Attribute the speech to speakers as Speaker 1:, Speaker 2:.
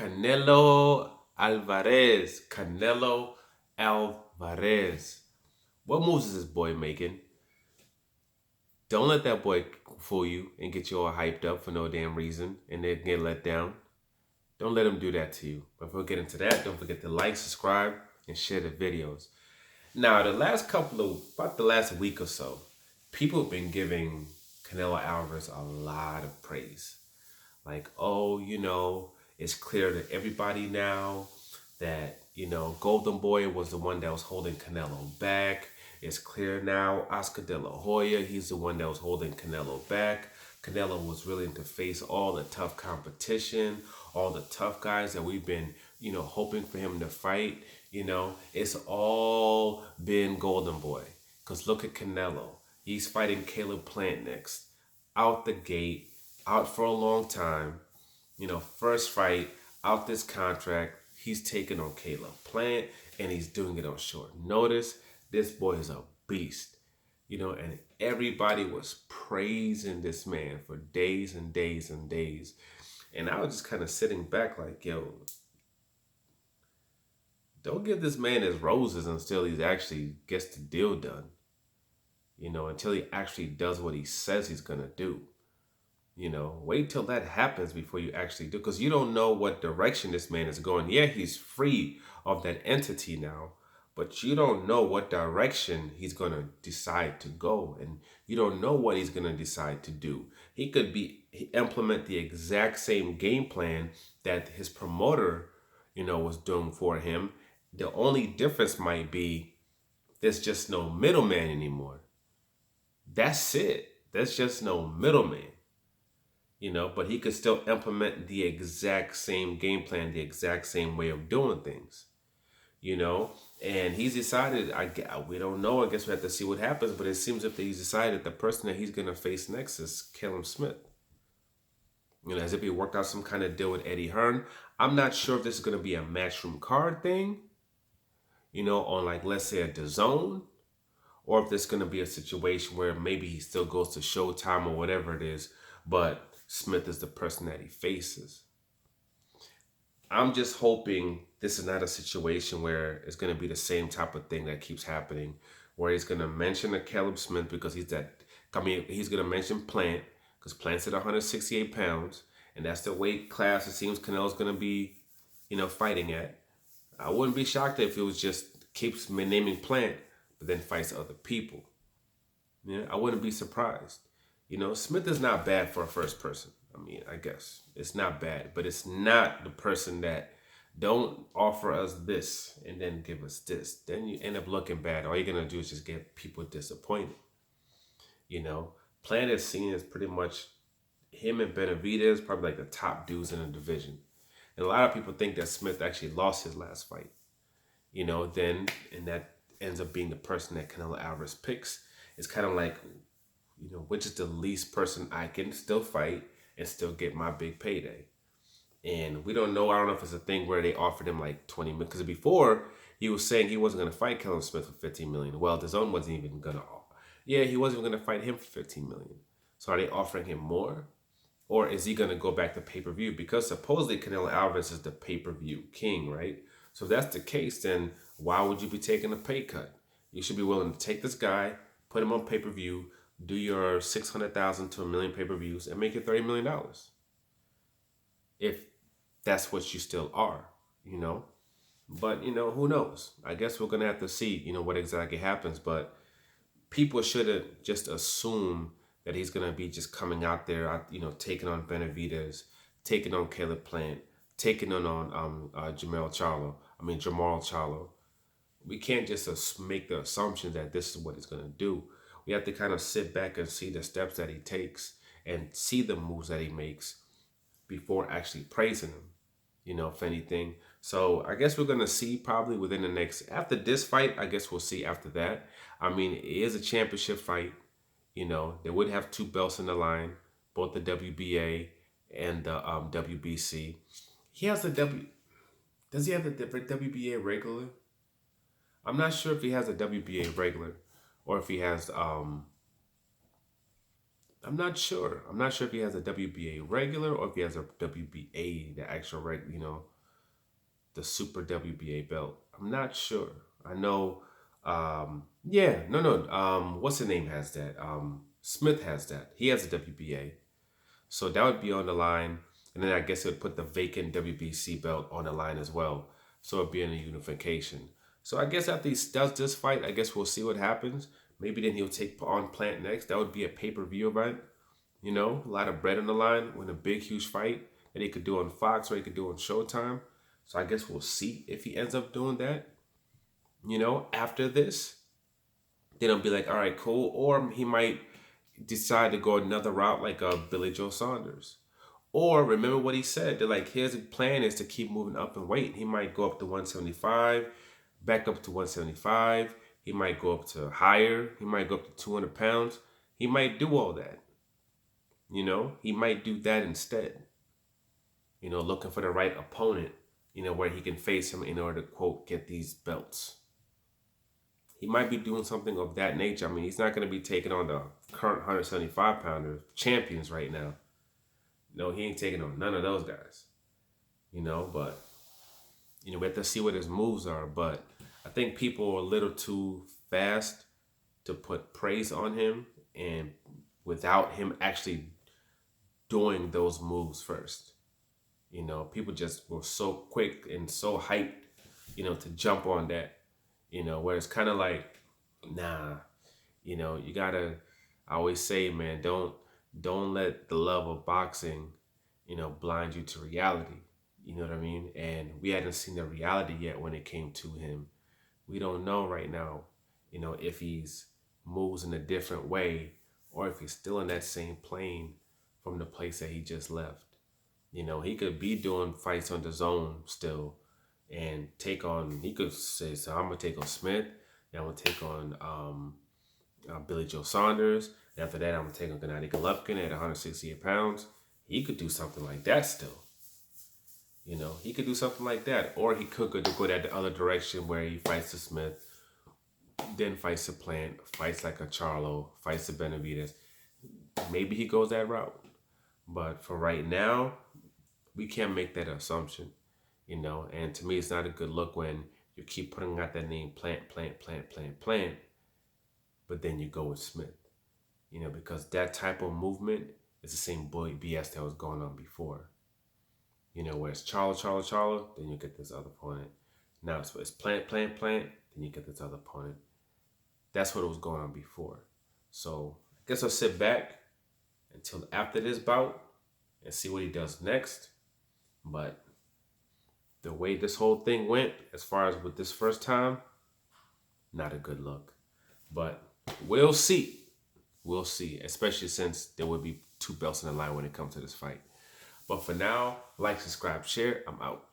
Speaker 1: Canelo Alvarez. Canelo Alvarez. What moves is this boy making? Don't let that boy fool you and get you all hyped up for no damn reason and then get let down. Don't let him do that to you. But before we get into that, don't forget to like, subscribe, and share the videos. Now, about the last week or so, people have been giving Canelo Alvarez a lot of praise. Like, oh, it's clear to everybody now that, Golden Boy was the one that was holding Canelo back. It's clear now, Oscar De La Hoya, he's the one that was holding Canelo back. Canelo was willing to face all the tough competition, all the tough guys that we've been, hoping for him to fight. It's all been Golden Boy. Because look at Canelo. He's fighting Caleb Plant next. Out the gate, out for a long time. First fight, out this contract. He's taking on Caleb Plant, and he's doing it on short notice. This boy is a beast. And everybody was praising this man for days and days and days. And I was just kind of sitting back like, yo, don't give this man his roses until he actually gets the deal done. Until he actually does what he says he's going to do. Wait till that happens before you actually do. Because you don't know what direction this man is going. Yeah, he's free of that entity now. But you don't know what direction he's going to decide to go. And you don't know what he's going to decide to do. He could implement the exact same game plan that his promoter, was doing for him. The only difference might be there's just no middleman anymore. That's it. There's just no middleman. But he could still implement the exact same game plan, the exact same way of doing things, and he's decided, we don't know, I guess we have to see what happens, but it seems if he's decided the person that he's going to face next is Callum Smith. As if he worked out some kind of deal with Eddie Hearn. I'm not sure if this is going to be a matchroom card thing, on like, let's say a DAZN, or if this is going to be a situation where maybe he still goes to Showtime or whatever it is, but Smith is the person that he faces. I'm just hoping this is not a situation where it's going to be the same type of thing that keeps happening, where he's going to mention a Caleb Smith because he's going to mention Plant because Plant's at 168 pounds, and that's the weight class it seems Canelo's going to be, fighting at. I wouldn't be shocked if it was just keeps naming Plant, but then fights other people. Yeah, I wouldn't be surprised. Smith is not bad for a first person. I guess it's not bad, but it's not the person that don't offer us this and then give us this. Then you end up looking bad. All you're going to do is just get people disappointed. Plant is seen as pretty much him and Benavidez, probably like the top dudes in the division. And a lot of people think that Smith actually lost his last fight. And that ends up being the person that Canelo Alvarez picks. It's kind of like, which is the least person I can still fight and still get my big payday. And we don't know. I don't know if it's a thing where they offered him like 20 million. Because before, he was saying he wasn't going to fight Callum Smith for 15 million. Well, DAZN wasn't even going to. Yeah, he wasn't going to fight him for 15 million. So are they offering him more? Or is he going to go back to pay-per-view? Because supposedly Canelo Alvarez is the pay-per-view king, right? So if that's the case, then why would you be taking a pay cut? You should be willing to take this guy, put him on pay-per-view, do your 600,000 to a million pay-per-views, and make it $30 million. If that's what you still are, But, who knows? I guess we're going to have to see, what exactly happens. But people shouldn't just assume that he's going to be just coming out there, taking on Benavidez, taking on Caleb Plant, taking on Jamal Charlo. We can't just make the assumption that this is what he's going to do. We have to kind of sit back and see the steps that he takes and see the moves that he makes before actually praising him, if anything. So I guess we're going to see probably within the after this fight, I guess we'll see after that. It is a championship fight. They would have two belts in the line, both the WBA and the WBC. He has does he have the WBA regular? I'm not sure if he has a WBA regular or if he has I'm not sure. I'm not sure if he has a WBA regular or if he has a WBA, the actual the Super WBA belt. I'm not sure. I know. Yeah, no, no. What's the name has that? Smith has that. He has a WBA, so that would be on the line, and then I guess it would put the vacant WBC belt on the line as well. So it'd be in a unification. So I guess after he does this fight, I guess we'll see what happens. Maybe then he'll take on Plant next. That would be a pay-per-view event. A lot of bread on the line, win a big, huge fight that he could do on Fox or he could do on Showtime. So I guess we'll see if he ends up doing that. After this, then I'll be like, all right, cool. Or he might decide to go another route like Billy Joe Saunders. Or remember what he said. They're like, his plan is to keep moving up in weight. He might go up to 175, back up to 175. He might go up to higher. He might go up to 200 pounds. He might do all that. He might do that instead. Looking for the right opponent, where he can face him in order to, quote, get these belts. He might be doing something of that nature. I mean, he's not going to be taking on the current 175 pounder champions right now. No, he ain't taking on none of those guys. But, we have to see what his moves are. But I think people are a little too fast to put praise on him and without him actually doing those moves first. People just were so quick and so hyped, to jump on that, where it's kind of like, nah, you gotta, I always say, man, don't let the love of boxing, blind you to reality. You know what I mean? And we hadn't seen the reality yet when it came to him. We don't know right now, if he's moves in a different way or if he's still in that same plane from the place that he just left. He could be doing fights on the zone still and he could say, so I'm going to take on Smith, and I'm going to take on Billy Joe Saunders, and after that, I'm going to take on Gennady Golovkin at 168 pounds. He could do something like that still. He could do something like that. Or he could go that the other direction where he fights the Smith, then fights the Plant, fights like a Charlo, fights the Benavides. Maybe he goes that route. But for right now, we can't make that assumption, and to me, it's not a good look when you keep putting out that name Plant, but then you go with Smith, because that type of movement is the same BS that was going on before, where it's Charlo, then you get this other opponent. Now it's Plant, then you get this other opponent. That's what was going on before. So I guess I'll sit back until after this bout and see what he does next. But the way this whole thing went, as far as with this first time, not a good look. But we'll see. We'll see, especially since there will be two belts in the line when it comes to this fight. But for now, like, subscribe, share. I'm out.